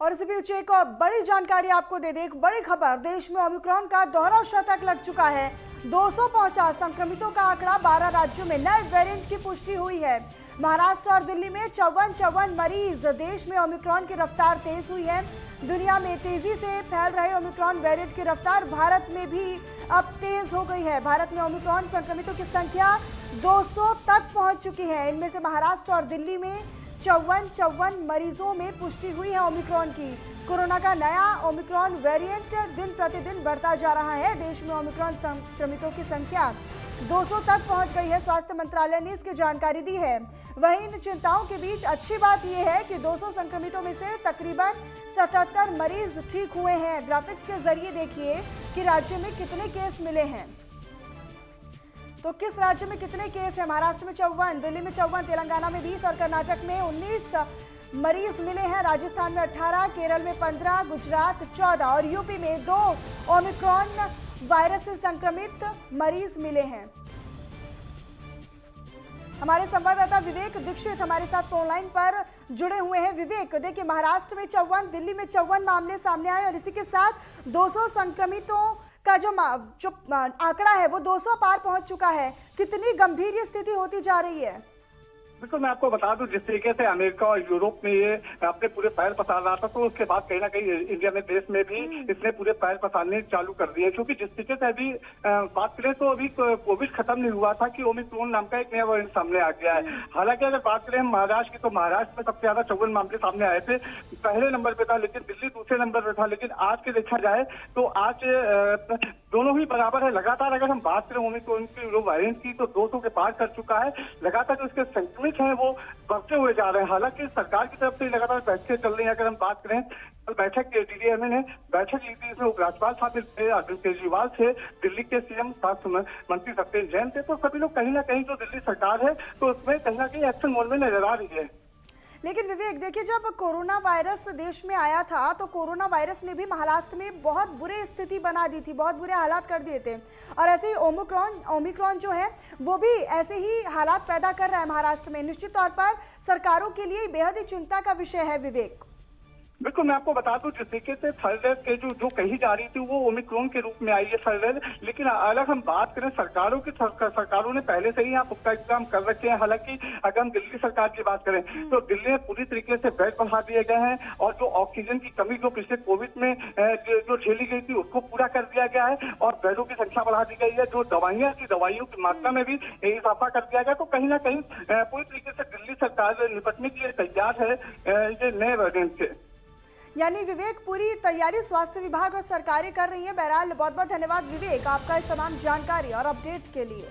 और इसी बीच एक और बड़ी जानकारी आपको दे दें, एक बड़ी खबर। देश में ओमिक्रॉन का दोहरा शतक लग चुका है। 200 पहुंचा संक्रमितों का आंकड़ा। 12 राज्यों में नए वेरिएंट की पुष्टि हुई है। महाराष्ट्र और दिल्ली में 54 मरीज। देश में ओमिक्रॉन की रफ्तार तेज हुई है। दुनिया में तेजी से फैल रहे ओमिक्रॉन वेरिएंट की रफ्तार भारत में भी अब तेज हो गई है। भारत में ओमिक्रॉन संक्रमितों की संख्या 200 तक पहुंच चुकी है। इनमें से महाराष्ट्र और दिल्ली में 54 मरीजों में पुष्टि हुई है ओमिक्रॉन की। कोरोना का नया ओमिक्रॉन वेरिएंट दिन प्रतिदिन बढ़ता जा रहा है। देश में ओमिक्रॉन संक्रमितों की संख्या 200 तक पहुंच गई है। स्वास्थ्य मंत्रालय ने इसकी जानकारी दी है। वहीं इन चिंताओं के बीच अच्छी बात यह है कि 200 संक्रमितों में से तकरीबन 77 मरीज ठीक हुए हैं। ग्राफिक्स के जरिए देखिए कि राज्य में कितने केस मिले हैं। तो किस राज्य में कितने केस हैं? महाराष्ट्र में 54, दिल्ली में 54, तेलंगाना में 20 और कर्नाटक में 19 मरीज मिले हैं। राजस्थान में 18, केरल में 15, गुजरात 14 और यूपी में 2 ओमिक्रॉन वायरस से संक्रमित मरीज मिले हैं। हमारे संवाददाता विवेक दीक्षित हमारे साथ फोन लाइन पर जुड़े हुए हैं। विवेक, देखिए महाराष्ट्र में 54, दिल्ली में 54 मामले सामने आए और इसी के साथ 200 संक्रमितों का जो आंकड़ा है वो 200 पार पहुंच चुका है। कितनी गंभीर ये स्थिति होती जा रही है? बिल्कुल, मैं आपको बता दूं, जिस तरीके से अमेरिका और यूरोप में ये अपने पूरे पैर पसार रहा था, तो उसके बाद कहीं ना कहीं इंडिया में देश में भी इसने पूरे पैर पसारने चालू कर दिए। क्योंकि जिस तरीके से अभी बात करें तो अभी कोविड खत्म नहीं हुआ था कि ओमिक्रॉन नाम का एक नया वेरिएंट सामने आ गया है। हालांकि अगर बात करें महाराष्ट्र की, तो महाराष्ट्र में सबसे ज्यादा 54 मामले सामने आए थे, पहले नंबर पे था, लेकिन दिल्ली दूसरे नंबर पे था। लेकिन आज के देखा जाए तो आज दोनों ही बराबर है। लगातार अगर हम बात करें ओमिक्रॉन की वेरिएंट की, तो 200 के पार कर चुका है। लगातार जो इसके संक्रमित हैं वो बढ़ते हुए जा रहे हैं। हालांकि सरकार की तरफ से लगातार बैठकें चल रही हैं। अगर हम बात करें, कल बैठक डीडीएमए ने बैठक ली थी, इसमें उपराज्यपाल शामिल थे, अरविंद केजरीवाल थे, दिल्ली के सीएम स्वास्थ्य मंत्री सत्येंद्र जैन थे। तो सभी लोग कहीं ना कहीं जो दिल्ली सरकार है तो उसमें कहीं ना कहीं एक्शन मोड में नजर आ रही है। लेकिन विवेक, देखिए जब कोरोना वायरस देश में आया था तो कोरोना वायरस ने भी महाराष्ट्र में बहुत बुरी स्थिति बना दी थी, बहुत बुरे हालात कर दिए थे। और ऐसे ही ओमिक्रॉन जो है वो भी ऐसे ही हालात पैदा कर रहा है महाराष्ट्र में। निश्चित तौर पर सरकारों के लिए बेहद ही चिंता का विषय है। विवेक, बिल्कुल, मैं आपको बता दूं, जिस तरीके से थर्ड वेव के जो कही जा रही थी वो ओमिक्रॉन के रूप में आई है थर्ड वेव। लेकिन अलग हम बात करें सरकारों की, सरकारों ने पहले से ही यहाँ पुख्ता इंतजाम कर रखे हैं। हालांकि अगर हम दिल्ली सरकार की बात करें तो दिल्ली में पूरी तरीके से बेड बढ़ा दिए गए हैं और जो ऑक्सीजन की कमी जो पिछले कोविड में जो झेली गई थी उसको पूरा कर दिया गया है और बेडों की संख्या बढ़ा दी गई है। जो दवाइयों की मात्रा में भी इजाफा कर दिया गया। तो कहीं ना कहीं पूरी तरीके से दिल्ली सरकार निपटने के लिए तैयार है ये नए वेरिएंट से। यानी विवेक, पूरी तैयारी स्वास्थ्य विभाग और सरकारें कर रही है। बहरहाल बहुत बहुत धन्यवाद विवेक आपका इस तमाम जानकारी और अपडेट के लिए।